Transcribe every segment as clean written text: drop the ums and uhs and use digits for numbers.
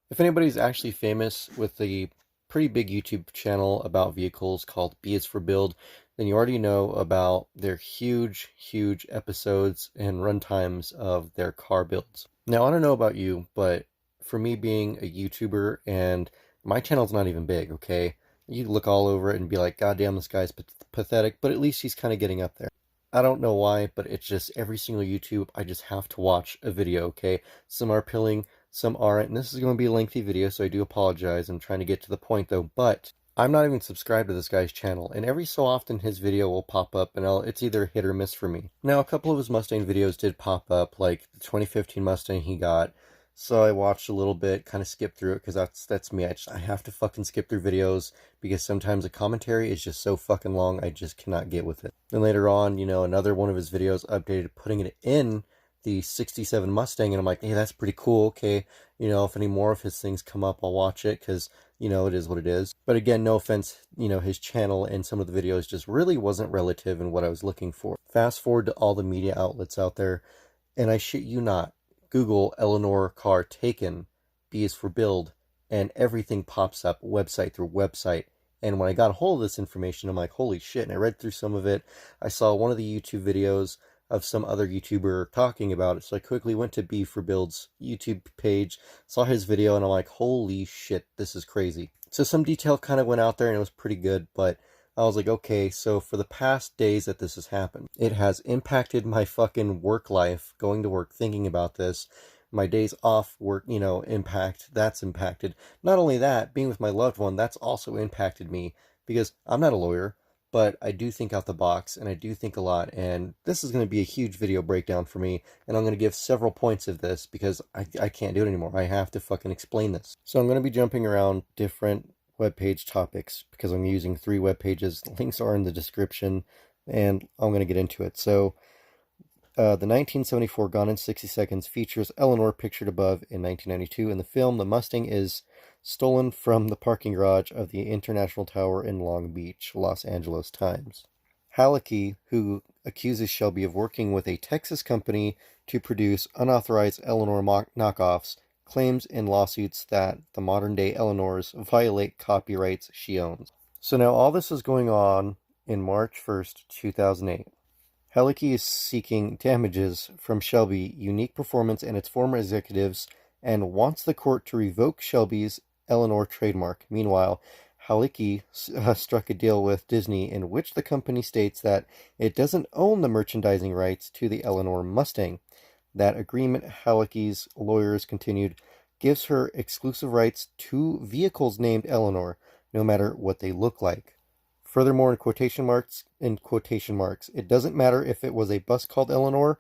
If anybody's actually famous with a pretty big YouTube channel about vehicles called B is for Build, then you already know about their huge, huge episodes and runtimes of their car builds. Now, I don't know about you, but for me being a YouTuber, and my channel's not even big, okay? You look all over it and be like, God damn, this guy's pathetic, but at least he's kind of getting up there. I don't know why, but it's just every single YouTube, I just have to watch a video, okay? Some are appealing, some aren't, and this is going to be a lengthy video, so I do apologize. I'm trying to get to the point though, but I'm not even subscribed to this guy's channel, and every so often his video will pop up, and it's either hit or miss for me. Now, a couple of his Mustang videos did pop up, like the 2015 Mustang he got, so I watched a little bit, kind of skipped through it, because that's me. I have to fucking skip through videos, because sometimes the commentary is just so fucking long, I just cannot get with it. Then later on, another one of his videos updated, putting it in the 67 Mustang, and I'm like, hey, that's pretty cool, okay, if any more of his things come up, I'll watch it, because, it is what it is. But again, no offense, his channel and some of the videos just really wasn't relative in what I was looking for. Fast forward to all the media outlets out there, and I shit you not, Google Eleanor car taken, B is for build, and everything pops up, website through website. And when I got a hold of this information, I'm like, holy shit. And I read through some of it. I saw one of the YouTube videos of some other YouTuber talking about it. So I quickly went to B for Build's YouTube page, saw his video, and I'm like, holy shit, this is crazy. So some detail kind of went out there and it was pretty good, but I was like, okay, so for the past days that this has happened, it has impacted my fucking work life, going to work, thinking about this. My days off work, that's impacted. Not only that, being with my loved one, that's also impacted me because I'm not a lawyer, but I do think out the box and I do think a lot. And this is going to be a huge video breakdown for me. And I'm going to give several points of this because I can't do it anymore. I have to fucking explain this. So I'm going to be jumping around different webpage topics because I'm using 3 web pages. Links are in the description and I'm going to get into it. So the 1974 Gone in 60 Seconds features Eleanor pictured above in 1992. In the film, the Mustang is stolen from the parking garage of the International Tower in Long Beach, Los Angeles Times. Halicki, who accuses Shelby of working with a Texas company to produce unauthorized Eleanor knockoffs, claims in lawsuits that the modern-day Eleanors violate copyrights she owns. So now all this is going on in March 1st, 2008. Halicki is seeking damages from Shelby, Unique Performance, and its former executives, and wants the court to revoke Shelby's Eleanor trademark. Meanwhile, Halicki struck a deal with Disney in which the company states that it doesn't own the merchandising rights to the Eleanor Mustang. That agreement, Halicki's lawyers continued, gives her exclusive rights to vehicles named Eleanor, no matter what they look like. Furthermore, in quotation marks, it doesn't matter if it was a bus called Eleanor,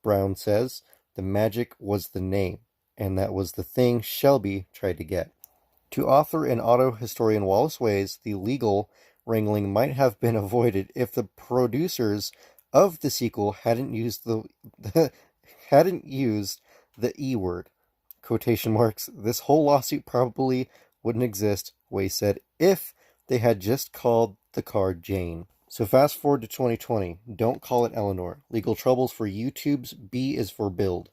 Brown says, the magic was the name, and that was the thing Shelby tried to get. To author and auto historian Wallace Ways, the legal wrangling might have been avoided if the producers of the sequel hadn't used hadn't used the E word. Quotation marks, this whole lawsuit probably wouldn't exist, Ways said, if they had just called the car Jane. So fast forward to 2020. Don't call it Eleanor. Legal troubles for YouTube's B is for Build.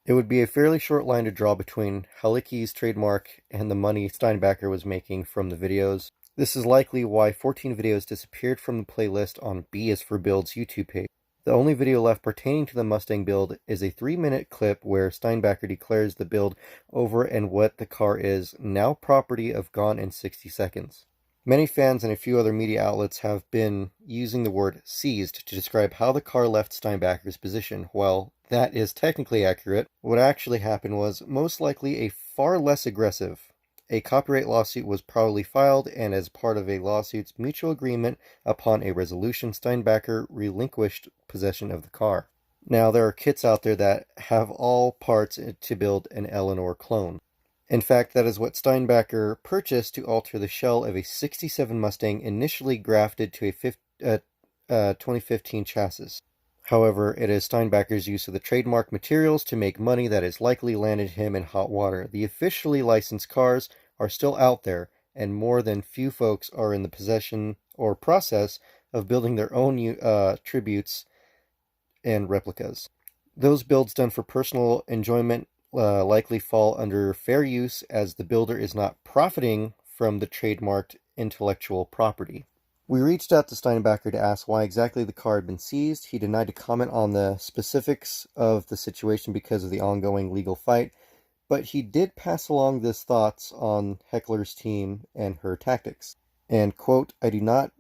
It would be a fairly short line to draw between Halicki's trademark and the money Steinbacher was making from the videos. This is likely why 14 videos disappeared from the playlist on B is for Build's YouTube page. The only video left pertaining to the Mustang build is a 3-minute clip where Steinbacher declares the build over and what the car is, now property of Gone in 60 Seconds. Many fans and a few other media outlets have been using the word seized to describe how the car left Steinbacher's position. While that is technically accurate, what actually happened was most likely a far less aggressive. A copyright lawsuit was probably filed, and as part of a lawsuit's mutual agreement upon a resolution, Steinbacher relinquished possession of the car. Now, there are kits out there that have all parts to build an Eleanor clone. In fact, that is what Steinbacher purchased to alter the shell of a 67 Mustang initially grafted to a 2015 chassis. However, it is Steinbacher's use of the trademark materials to make money that has likely landed him in hot water. The officially licensed cars are still out there, and more than few folks are in the possession or process of building their own tributes and replicas. Those builds done for personal enjoyment likely fall under fair use as the builder is not profiting from the trademarked intellectual property. We reached out to Steinbacher to ask why exactly the car had been seized. He denied to comment on the specifics of the situation because of the ongoing legal fight, but he did pass along his thoughts on Heckler's team and her tactics. And, quote, I do not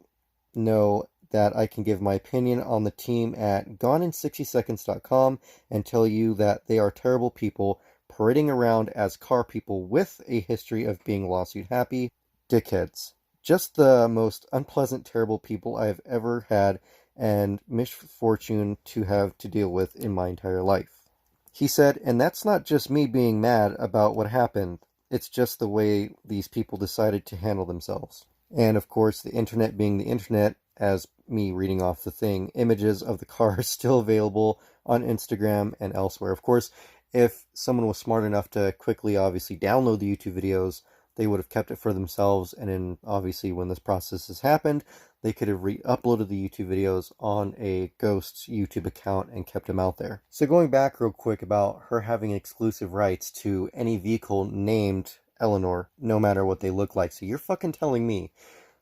know that I can give my opinion on the team at goneinsixtyseconds.com and tell you that they are terrible people parading around as car people with a history of being lawsuit happy dickheads. Just the most unpleasant, terrible people I have ever had and misfortune to have to deal with in my entire life. He said, and that's not just me being mad about what happened, it's just the way these people decided to handle themselves. And of course, the internet being the internet, as me reading off the thing, images of the car are still available on Instagram and elsewhere. Of course, if someone was smart enough to quickly, obviously, download the YouTube videos, they would have kept it for themselves. And then, obviously, when this process has happened, they could have re-uploaded the YouTube videos on a ghost's YouTube account and kept them out there. So going back real quick about her having exclusive rights to any vehicle named Eleanor, no matter what they look like. So you're fucking telling me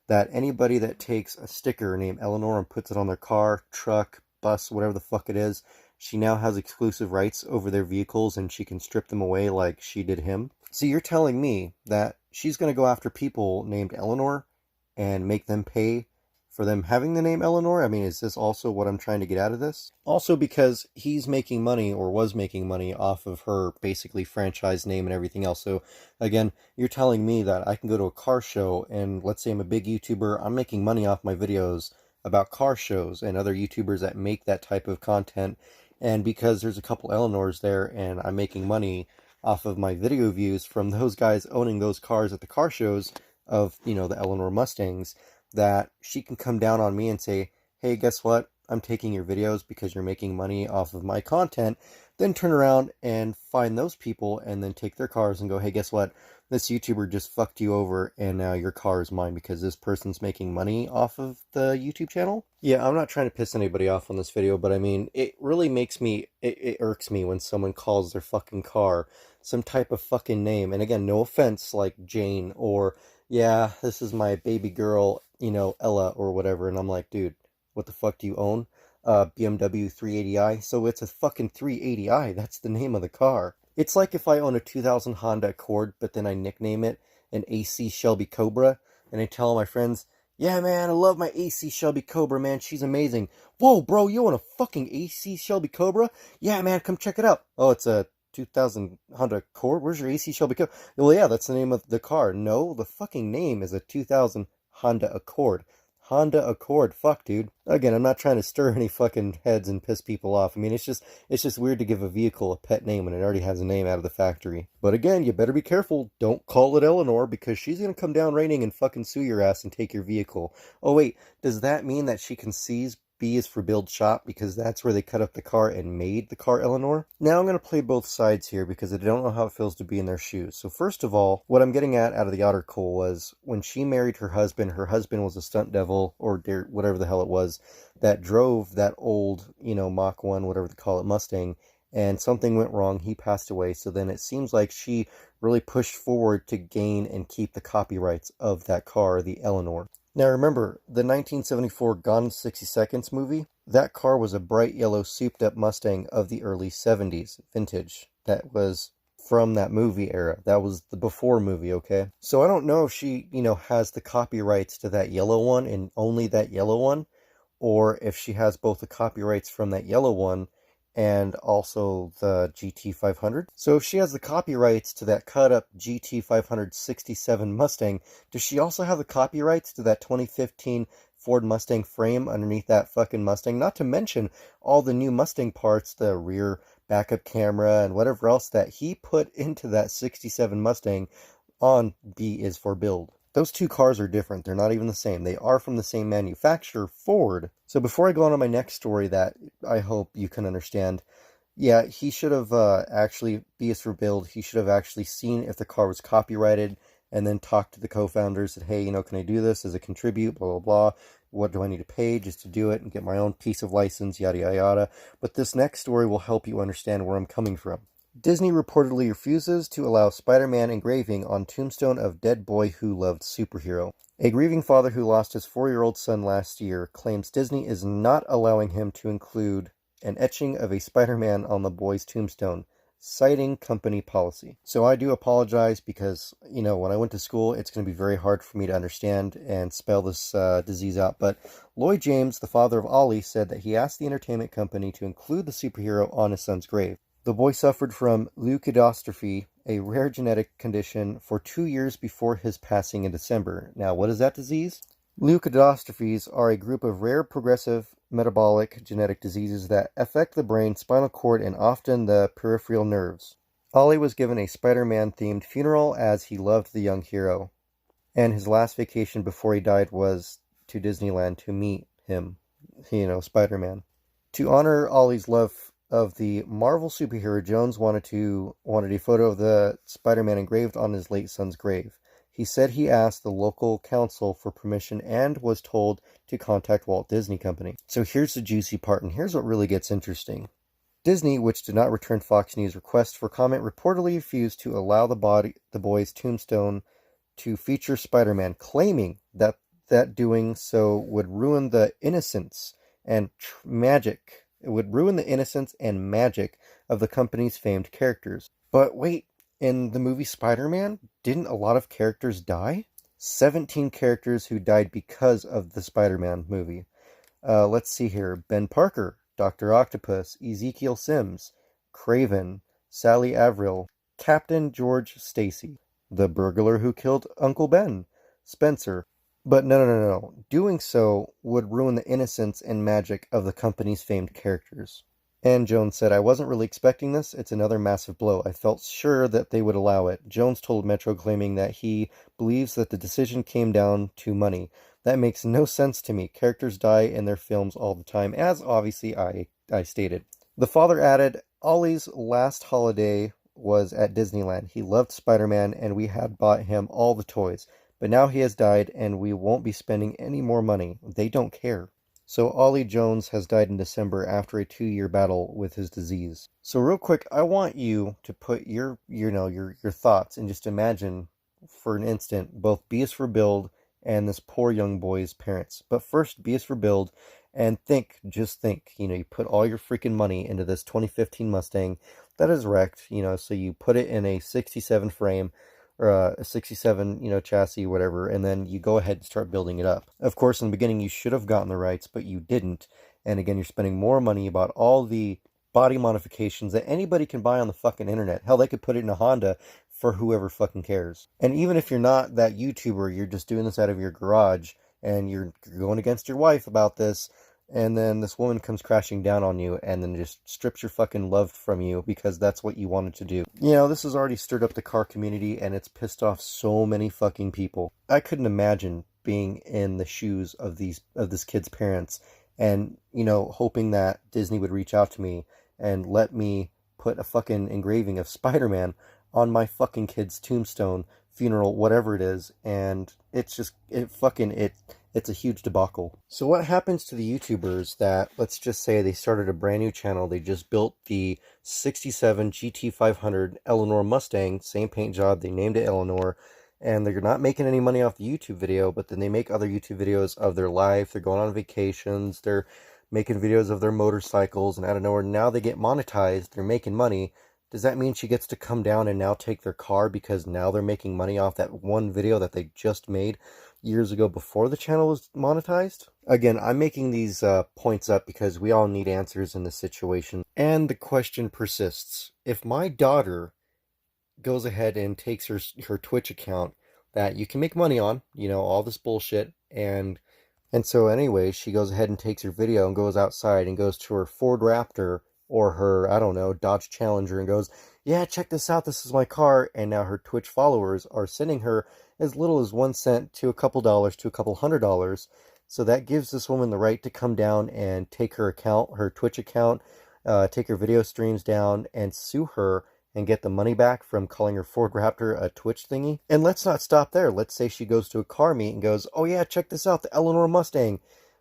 that anybody that takes a sticker named Eleanor and puts it on their car, truck, bus, whatever the fuck it is, she now has exclusive rights over their vehicles and she can strip them away like she did him? So you're telling me that she's going to go after people named Eleanor and make them pay for them having the name Eleanor? I mean, is this also what I'm trying to get out of this? Also because he's making money, or was making money, off of her basically franchise name and everything else. So again, you're telling me that I can go to a car show and, let's say I'm a big YouTuber, I'm making money off my videos about car shows and other YouTubers that make that type of content. And because there's a couple Eleanors there and I'm making money off of my video views from those guys owning those cars at the car shows of, the Eleanor Mustangs, that she can come down on me and say, hey, guess what? I'm taking your videos because you're making money off of my content. Then turn around and find those people and then take their cars and go, hey, guess what? This YouTuber just fucked you over and now your car is mine because this person's making money off of the YouTube channel. Yeah, I'm not trying to piss anybody off on this video, but I mean, it really makes me, it irks me when someone calls their fucking car some type of fucking name. And again, no offense, like Jane, or yeah, this is my baby girl, Ella or whatever. And I'm like, dude, what the fuck do you own? BMW 380i. So it's a fucking 380i. That's the name of the car. It's like if I own a 2000 Honda Accord, but then I nickname it an AC Shelby Cobra, and I tell my friends, yeah, man, I love my AC Shelby Cobra, man. She's amazing. Whoa, bro, you own a fucking AC Shelby Cobra? Yeah, man, come check it out. Oh, it's a 2000 Honda Accord? Where's your AC Shelby Cobra? Well, yeah, that's the name of the car. No, the fucking name is a 2000 Honda Accord. Honda Accord. Fuck, dude. Again, I'm not trying to stir any fucking heads and piss people off. I mean, it's just weird to give a vehicle a pet name when it already has a name out of the factory. But again, you better be careful. Don't call it Eleanor, because she's gonna come down raining and fucking sue your ass and take your vehicle. Oh wait, does that mean that she can seize B is for Build Shop, because that's where they cut up the car and made the car Eleanor? Now I'm going to play both sides here because I don't know how it feels to be in their shoes. So first of all, what I'm getting at out of the article was when she married her husband was a stunt devil, or whatever the hell it was, that drove that old, Mach 1, whatever they call it, Mustang, and something went wrong. He passed away. So then it seems like she really pushed forward to gain and keep the copyrights of that car, the Eleanor. Now remember, the 1974 Gone in 60 Seconds movie, that car was a bright yellow souped-up Mustang of the early 70s, vintage. That was from that movie era. That was the before movie, okay? So I don't know if she, has the copyrights to that yellow one and only that yellow one, or if she has both the copyrights from that yellow one and also the GT500. So if she has the copyrights to that cut-up GT500 67 Mustang, does she also have the copyrights to that 2015 Ford Mustang frame underneath that fucking Mustang? Not to mention all the new Mustang parts, the rear backup camera and whatever else that he put into that 67 Mustang on B is for Build. Those two cars are different. They're not even the same. They are from the same manufacturer, Ford. So before I go on to my next story that I hope you can understand, yeah, he should have actually, B is for Build, he should have actually seen if the car was copyrighted and then talked to the co-founders, said, hey, can I do this as a contribute, blah, blah, blah. What do I need to pay just to do it and get my own piece of license, yada, yada, yada. But this next story will help you understand where I'm coming from. Disney reportedly refuses to allow Spider-Man engraving on tombstone of dead boy who loved superhero. A grieving father who lost his 4-year-old son last year claims Disney is not allowing him to include an etching of a Spider-Man on the boy's tombstone, citing company policy. So I do apologize because, when I went to school, it's going to be very hard for me to understand and spell this disease out. But Lloyd James, the father of Ollie, said that he asked the entertainment company to include the superhero on his son's grave. The boy suffered from leukodystrophy, a rare genetic condition, for 2 years before his passing in December. Now, what is that disease? Leukodystrophies are a group of rare progressive metabolic genetic diseases that affect the brain, spinal cord, and often the peripheral nerves. Ollie was given a Spider-Man themed funeral as he loved the young hero, and his last vacation before he died was to Disneyland to meet him, Spider-Man. To honor Ollie's love of the Marvel superhero, Jones wanted a photo of the Spider-Man engraved on his late son's grave. He said he asked the local council for permission and was told to contact Walt Disney Company. So here's the juicy part, and here's what really gets interesting. Disney, which did not return Fox News' request for comment, reportedly refused to allow the boy's tombstone to feature Spider-Man, claiming that doing so would ruin the innocence and magic. It would ruin the innocence and magic of the company's famed characters. But wait, in the movie Spider-Man, didn't a lot of characters die? 17 characters who died because of the Spider-Man movie. Let's see here. Ben Parker, Dr. Octopus, Ezekiel Sims, Craven, Sally Averill, Captain George Stacy, the burglar who killed Uncle Ben, Spencer. But no. Doing so would ruin the innocence and magic of the company's famed characters. And Jones said, I wasn't really expecting this. It's another massive blow. I felt sure that they would allow it. Jones told Metro, claiming that he believes that the decision came down to money. That makes no sense to me. Characters die in their films all the time, as obviously I stated. The father added, Ollie's last holiday was at Disneyland. He loved Spider-Man, and we had bought him all the toys. But now he has died, and we won't be spending any more money. They don't care. So Ollie Jones has died in December after a 2-year battle with his disease. So real quick, I want you to put your thoughts and just imagine for an instant both B is for Build and this poor young boy's parents. But first, B is for Build, and just think, you put all your freaking money into this 2015 Mustang that is wrecked, so you put it in a 67 frame, or a 67, chassis, whatever, and then you go ahead and start building it up. Of course, in the beginning, you should have gotten the rights, but you didn't. And again, you're spending more money about all the body modifications that anybody can buy on the fucking internet. Hell, they could put it in a Honda for whoever fucking cares. And even if you're not that YouTuber, you're just doing this out of your garage, and you're going against your wife about this, and then this woman comes crashing down on you and then just strips your fucking love from you because that's what you wanted to do. This has already stirred up the car community, and it's pissed off so many fucking people. I couldn't imagine being in the shoes of this kid's parents and, hoping that Disney would reach out to me and let me put a fucking engraving of Spider-Man on my fucking kid's tombstone, funeral, whatever it is, and it's a huge debacle. So what happens to the YouTubers that, let's just say they started a brand new channel, they just built the 67 GT500 Eleanor Mustang, same paint job, they named it Eleanor, and they're not making any money off the YouTube video, but then they make other YouTube videos of their life, they're going on vacations, they're making videos of their motorcycles, and out of nowhere, now they get monetized, they're making money. Does that mean she gets to come down and now take their car because now they're making money off that one video that they just made years ago before the channel was monetized? Again, I'm making these points up because we all need answers in this situation. And the question persists. If my daughter goes ahead and takes her Twitch account that you can make money on, all this bullshit, and so anyway, she goes ahead and takes her video and goes outside and goes to her Ford Raptor or her, I don't know, Dodge Challenger and goes, yeah, check this out, this is my car, and now her Twitch followers are sending her as little as 1 cent to a couple dollars to a couple $100. So that gives this woman the right to come down and take her account, her Twitch account, take her video streams down and sue her and get the money back from calling her Ford Raptor a Twitch thingy. And let's not stop there. Let's say she goes to a car meet and goes, oh yeah, check this out, the Eleanor Mustang.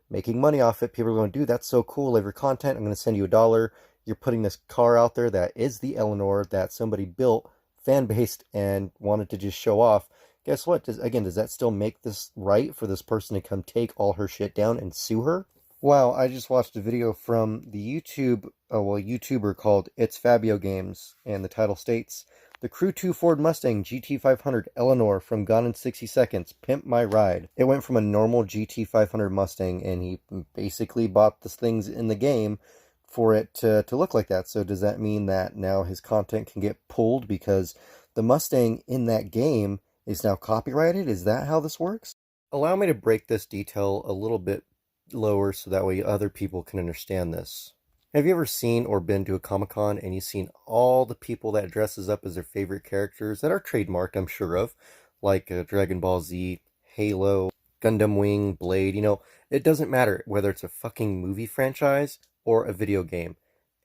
Making money off it. People are going, dude, that's so cool. Love your content. I'm going to send you $1. you're putting this car out there that is the Eleanor that somebody built, fan-based, and wanted to just show off. Guess what? Does that still make this right for this person to come take all her shit down and sue her? Wow, I just watched a video from the YouTuber called It's Fabio Games, and the title states, "The Crew 2 Ford Mustang GT500 Eleanor from Gone in 60 Seconds, Pimp My Ride." It went from a normal GT500 Mustang, and he basically bought the things in the game for it to look like that. So does that mean that now his content can get pulled because the Mustang in that game is now copyrighted? Is that how this works? Allow me to break this detail a little bit lower so that way other people can understand this. Have you ever seen or been to a Comic-Con and you've seen all the people that dresses up as their favorite characters that are trademarked, I'm sure of, like Dragon Ball Z, Halo, Gundam Wing, Blade, it doesn't matter whether it's a fucking movie franchise or a video game.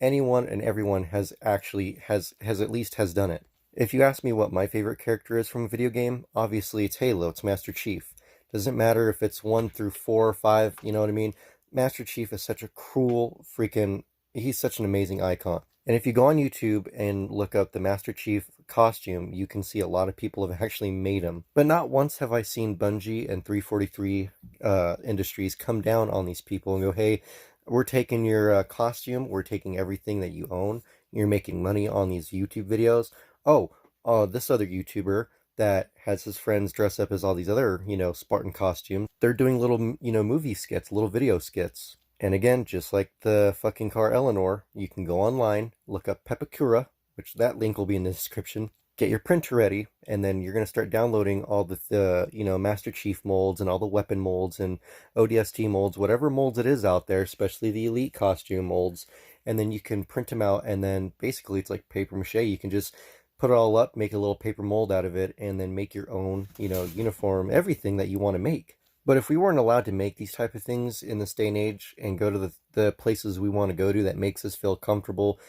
Anyone and everyone has at least done it. If you ask me what my favorite character is from a video game, obviously it's Halo, it's Master Chief. Doesn't matter if it's 1 through 4 or 5, you know what I mean? Master Chief is such a cool he's such an amazing icon. And if you go on YouTube and look up the Master Chief costume, you can see a lot of people have actually made him. But not once have I seen Bungie and 343 Industries come down on these people and go, hey, we're taking your costume, we're taking everything that you own, you're making money on these YouTube videos. This other YouTuber that has his friends dress up as all these other, Spartan costumes, they're doing little, movie skits, little video skits. And again, just like the fucking car Eleanor, you can go online, look up Pepakura, which that link will be in the description, get your printer ready, and then you're going to start downloading all the Master Chief molds and all the weapon molds and ODST molds, whatever molds it is out there, especially the Elite costume molds, and then you can print them out, and then basically it's like paper mache. You can just put it all up, make a little paper mold out of it, and then make your own, uniform, everything that you want to make. But if we weren't allowed to make these type of things in this day and age and go to the places we want to go to that makes us feel comfortable,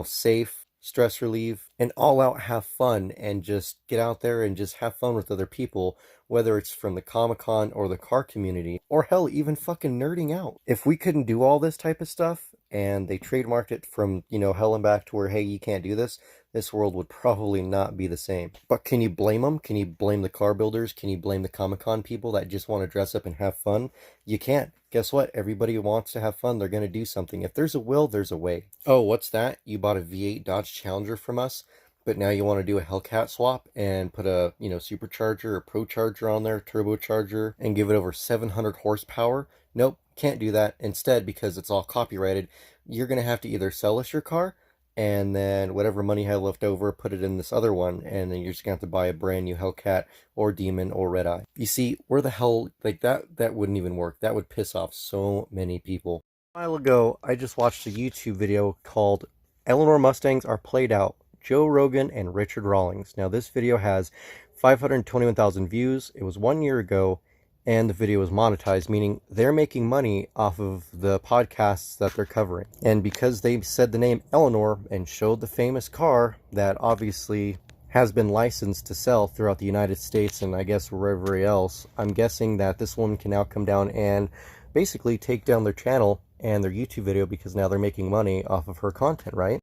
safe, stress relief, and all out have fun and just get out there and just have fun with other people, whether it's from the Comic-Con or the car community, or hell, even fucking nerding out. If we couldn't do all this type of stuff and they trademarked it from, hell and back to where, hey, you can't do this, this world would probably not be the same. But can you blame them? Can you blame the car builders? Can you blame the Comic-Con people that just want to dress up and have fun? You can't. Guess what? Everybody who wants to have fun, they're going to do something. If there's a will, there's a way. Oh, what's that? You bought a V8 Dodge Challenger from us, but now you want to do a Hellcat swap and put a, supercharger or procharger on there, turbocharger, and give it over 700 horsepower? Nope, can't do that. Instead, because it's all copyrighted, you're going to have to either sell us your car, and then whatever money you have left over, put it in this other one, and then you're just going to have to buy a brand new Hellcat or Demon or Red Eye. You see, where the hell, that wouldn't even work. That would piss off so many people. A while ago, I just watched a YouTube video called Eleanor Mustangs Are Played Out, Joe Rogan and Richard Rawlings. Now, this video has 521,000 views. It was 1 year ago, and the video is monetized, meaning they're making money off of the podcasts that they're covering. And because they said the name Eleanor and showed the famous car that obviously has been licensed to sell throughout the United States and I guess wherever else, I'm guessing that this woman can now come down and basically take down their channel and their YouTube video because now they're making money off of her content, right?